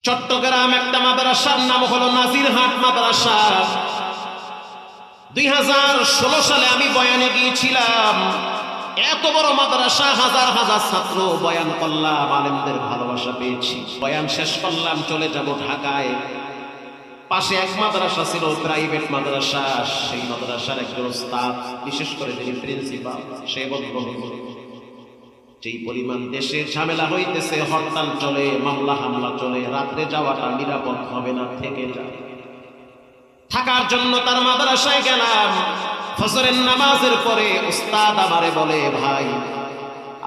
চট্টগ্রাম একটা মাদ্রাসার নাম হলো নাজিরহাট মাদ্রাসা। 2016 সালে আমি বয়ানে গিয়েছিলাম। এত বড় মাদ্রাসা, হাজার হাজার ছাত্র, বয়ান করলাম, আলেমদের ভালোবাসা পেয়েছি। বয়ান শেষ করলাম, চলে যাব ঢাকায়। পাশে এক মাদ্রাসা ছিল, প্রাইভেট মাদ্রাসা। সেই মাদ্রাসার একজন উস্তাদ, বিশেষ করে যিনি প্রিন্সিপাল, সে বলল, যেই পরিমাণ দেশে ঝামেলা হইতেছে, হরতাল চলে, মামলা হামলা চলে, রাত্রে যাওয়াটা নিরাপদ হবে না, থেকে যায়। থাকার জন্য তার মাদ্রাসায় গেলাম। ফজরের নামাজের পরে উস্তাদ আমারে বলে, ভাই,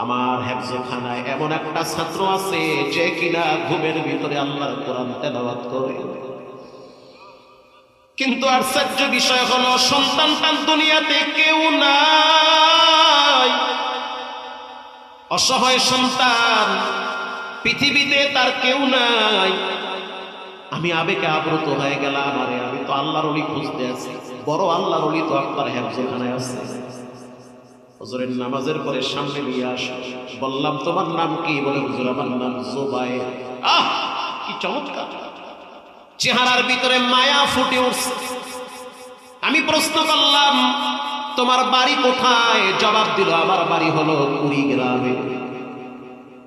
আমার হেফজখানায় এমন একটা ছাত্র আছে যে কিনা ঘুমের ভিতরে আল্লাহর কোরআন তেলাওয়াত করে। কিন্তু আশ্চর্য বিষয় হলো, সন্তানটার দুনিয়াতে কেউ নাই। অসহায় সন্তান, পৃথিবীতে তার কেউ নাই। আমি আবেগে আপ্লুত হয়ে গেলাম। আরে আমি তো আল্লাহর ওলি খুঁজতে আছি, বড় আল্লাহর ওলি তো আপনার হেফজখানায় আছে। হুজুরের নামাজের পরে সামনে নিয়ে আসো। বললাম, তোমার নাম কি? বলে, হুজুর আমার নাম জুবায়ের। আহ, কি চমৎকার! চেহারার ভিতরে মায়া ফুটে উঠছে। আমি প্রশ্ন করলাম, তোমার বাড়ি কোথায়? জবাব দিল, আমার বাড়ি হলো কুড়িগ্রামে।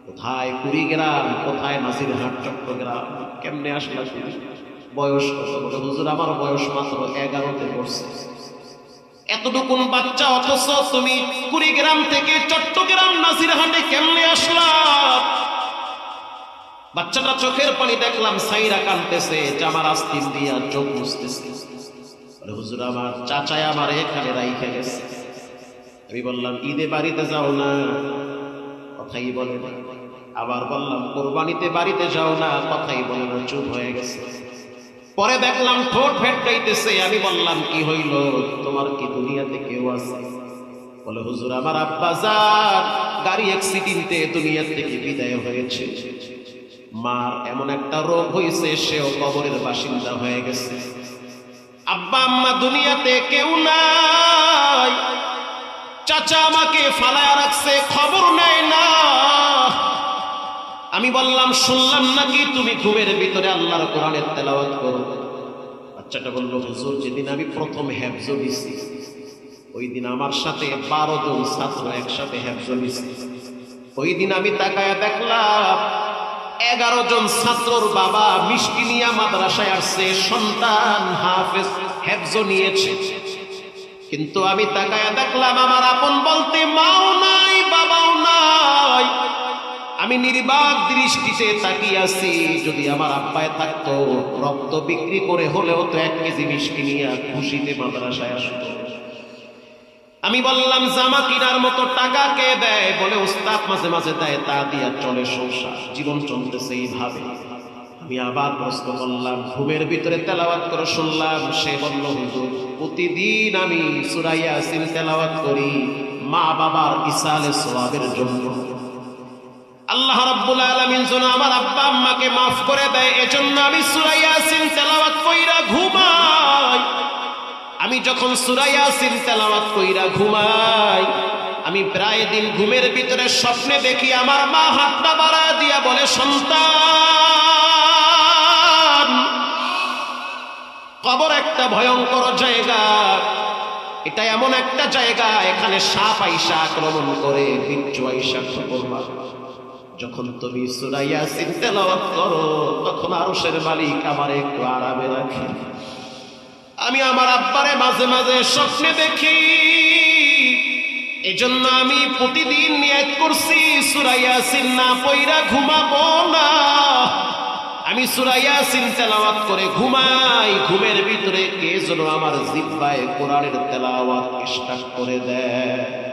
কোথায় কুড়িগ্রাম? কোথায় নাজিরহাট, চট্টগ্রাম। কেমনে আসলে? বয়স কত? বলে, হুজুর আমার বয়স মাত্র 11তে পড়ছে। এতটুকুন বাচ্চা, অথচ তুমি কুড়িগ্রাম থেকে চট্টগ্রাম নাজিরহাটে কেমনে আসলা? বাচ্চাটা চোখের পানি দেখলাম সাইরা কাঁদতেছে, জামার আস্তিন দিয়া চোখ মুছতেছে। হুজুর আমার চাচায় আমার এখানে রাইখে গেছে। আমি বললাম, ঈদে বাড়িতে যাও না? কথাই বলে না। আবার বললাম, কোরবানিতে বাড়িতে যাও না? কথাই বলে না, চুপ হয়ে গেছে। পরে দেখলাম ঠোঁট ভেটকাইতেছে। আমি বললাম, কি হইল? তোমার কি দুনিয়াতে কেউ আছে? বলে, হুজুর আমার আব্বা যান গাড়ি অ্যাক্সিডেন্টে দুনিয়া থেকে বিদায় হয়েছে। মার এমন একটা রোগ হয়েছে, সেও কবরের বাসিন্দা হয়ে গেছে। আব্বা আম্মা দুনিয়াতে কেউ নাই। চাচা আমাকে ফালায়া রাখছে, খবর নেয় না। আমি বললাম, শুনলাম নাকি তুমি ঘুমের ভিতরে আল্লাহর কোরআনের তেলাওয়াত করো? বাচ্চাটা বলল, হুজুর যেদিন আমি প্রথম হেফজ নিছি, ওই দিন আমার সাথে 12 জন ছাত্র একসাথে হেফজ নিছি। ওই দিন আমি তাকায়া দেখলাম 11 জন ছাত্রর বাবা মিষ্টি নিয়া মাদ্রাসায় আসছে, সন্তান হাফেজ হেফজ নিয়েছে। কিন্তু আমি তাকায়া দেখলাম আমার আপন বলতে মাও নাই, বাবাও নাই। আমি নির্বাক দৃষ্টিতে তাকিয়ে আছি। যদি আমার আব্বায় থাকতো, রক্ত বিক্রি করে হলেও তো 1 কেজি মিষ্টি নিয়ে খুশিতে মাদ্রাসায় আসতো। আমি বললাম, জামা কিনার মতো টাকা কে দেয়? বলে, উস্তাদ মাঝে মাঝে দেয়, তা দিয়া চলে সংসার, জীবন চলতেছে এইভাবে। আমি আবার প্রশ্ন করলাম, ঘুমের ভিতরে তেলাওয়াত করে শুনলাম। সে বলল, হুজুর প্রতিদিন আমি সূরা ইয়াসিন তেলাওয়াত করি মা বাবার ইসালে সওয়াবের জন্য। আল্লাহ রাব্বুল আলামিন যেন আমার আব্বা আম্মাকে মাফ করে দেয়, এজন্য আমি সূরা ইয়াসিন তেলাওয়াত কইরা ঘুমাই। আমি যখন সূরা ইয়াসিন তেলাওয়াত কইরা ঘুমাই, আমি প্রায় দিন ঘুমের ভিতরে স্বপ্নে দেখি আমার মা হাতটা বাড়ায় দিয়া বলে, সন্তান, কবর একটা ভয়ঙ্কর জায়গা। এটা এমন একটা জায়গা, এখানে সাপ আইসা আক্রমণ করে, বিচ্ছু আইসা করবা। যখন তুমি সূরা ইয়াসিন তেলাওয়াত করো, তখন আরশের মালিক আমার একটু আরামে রাখে। আমি আমার আব্বারে মাঝে মাঝে স্বপ্নে দেখি। এজন্য আমি প্রতিদিন নিয়ত করছি, সূরা ইয়াসিন না পড়া ঘুমাবো না। আমি সূরা ইয়াসিন তেলাওয়াত করে ঘুমাই। ঘুমের ভিতরে কে যেন আমার জিহ্বায় কোরআনের তেলাওয়াত স্টার্ট করে দেয়।